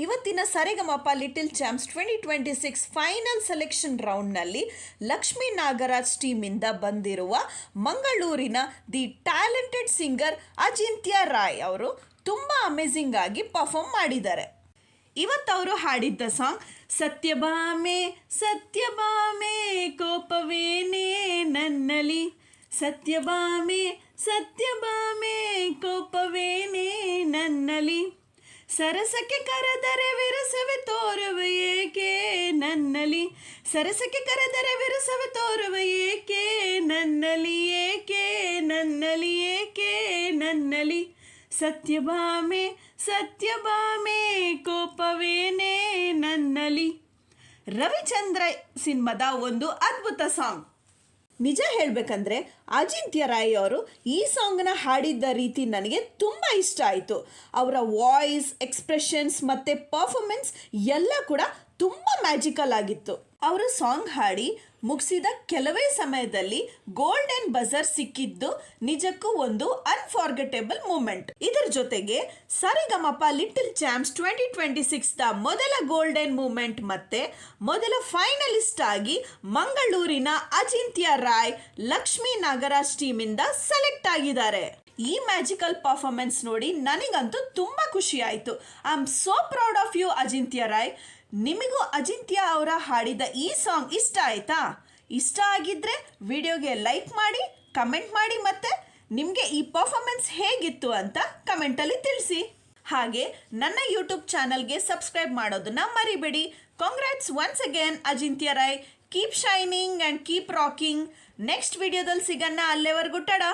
ಇವತ್ತಿನ Sa Re Ga Ma Pa little champs 2026 final selection ರೌಂಡ್ನಲ್ಲಿ ಲಕ್ಷ್ಮೀ ನಾಗರಾಜ್ ಟೀಮಿಂದ ಬಂದಿರುವ ಮಂಗಳೂರಿನ the talented singer Ajintya Rai ಅವರು ತುಂಬ ಅಮೇಝಿಂಗ್ ಆಗಿ ಪರ್ಫಾರ್ಮ್ ಮಾಡಿದ್ದಾರೆ. ಇವತ್ತವರು ಹಾಡಿದ್ದ ಸಾಂಗ್ ಸತ್ಯಭಾಮೆ ಸತ್ಯಭಾಮೆ ಕೋಪವೇನೇ ನನ್ನಲಿ, ಸತ್ಯಭಾಮೆ ಸತ್ಯಭಾಮೆ ಕೋಪವೇನೇ ನನ್ನಲಿ, ಸರಸಕ್ಕೆ ಕರೆದರೆ ವಿರಸವೆ ತೋರುವೆ ಏಕೆ ನನ್ನಲಿ, ಸರಸಕ್ಕೆ ಕರೆದರೆ ವಿರಸವೆ ತೋರುವೆ ಏಕೆ ನನ್ನಲಿ, ಏಕೆ ನನ್ನಲಿ, ಏಕೆ ನನ್ನಲಿ, ಸತ್ಯಭಾಮೆ ಸತ್ಯಭಾಮೆ ಕೋಪವೇನೇ ನನ್ನಲಿ. ರವಿಚಂದ್ರ ಸಿನಿಮಾದ ಒಂದು ಅದ್ಭುತ ಸಾಂಗ್. ನಿಜ ಹೇಳಬೇಕಂದ್ರೆ ಅಜಿಂತ್ಯ ರಾಯ್ ಅವರು ಈ ಸಾಂಗ್ನ ಹಾಡಿದ್ದ ರೀತಿ ನನಗೆ ತುಂಬ ಇಷ್ಟ ಆಯಿತು. ಅವರ ವಾಯ್ಸ್, ಎಕ್ಸ್ಪ್ರೆಷನ್ಸ್ ಮತ್ತು ಪರ್ಫಾರ್ಮೆನ್ಸ್ ಎಲ್ಲ ಕೂಡ ತುಂಬ ಮ್ಯಾಜಿಕಲ್ ಆಗಿತ್ತು. ಅವರು ಸಾಂಗ್ ಹಾಡಿ ಮುಗಿಸಿದ ಕೆಲವೇ ಸಮಯದಲ್ಲಿ ಗೋಲ್ಡನ್ ಬಜರ್ ಸಿಕ್ಕಿದ್ದು ನಿಜಕ್ಕೂ ಒಂದು ಅನ್ಫಾರ್ಗೆಟೇಬಲ್ ಮೂಮೆಂಟ್. ಇದರ ಜೊತೆಗೆ ಸರಿಗಮಪ ಲಿಟಲ್ ಚಾಂಪ್ಸ್ 2026ದ ಮೊದಲ ಗೋಲ್ಡನ್ ಮೂಮೆಂಟ್ ಮತ್ತೆ ಮೊದಲ ಫೈನಲಿಸ್ಟ್ ಆಗಿ ಮಂಗಳೂರಿನ ಅಜಿಂತ್ಯ ರಾಯ್ ಲಕ್ಷ್ಮೀ ನಾಗರಾಜ್ ಟೀಮಿಂದ ಸೆಲೆಕ್ಟ್ ಆಗಿದ್ದಾರೆ. ಈ ಮ್ಯಾಜಿಕಲ್ ಪರ್ಫಾರ್ಮೆನ್ಸ್ ನೋಡಿ ನನಗಂತೂ ತುಂಬ ಖುಷಿ ಆಯಿತು. I am so proud of you Ajintya Rai. ನಿಮಗೂ ಅಜಿಂತ್ಯ ಅವರ ಹಾಡಿದ ಈ ಸಾಂಗ್ ಇಷ್ಟ ಆಯ್ತಾ? ಇಷ್ಟ ಆಗಿದ್ರೆ ವಿಡಿಯೋಗೆ ಲೈಕ್ ಮಾಡಿ, ಕಮೆಂಟ್ ಮಾಡಿ, ಮತ್ತು ನಿಮಗೆ ಈ ಪರ್ಫಾರ್ಮೆನ್ಸ್ ಹೇಗಿತ್ತು ಅಂತ ಕಮೆಂಟಲ್ಲಿ ತಿಳಿಸಿ. ಹಾಗೆ ನನ್ನ ಯೂಟ್ಯೂಬ್ ಚಾನಲ್ಗೆ ಸಬ್ಸ್ಕ್ರೈಬ್ ಮಾಡೋದನ್ನ ಮರಿಬೇಡಿ. Congrats once again Ajintya Rai. Keep shining and keep rocking. Next ವಿಡಿಯೋದಲ್ಲಿ ಸಿಗೋಣ. ಅಲ್ಲೇವರೆಗೂ ಟಾಡಾ.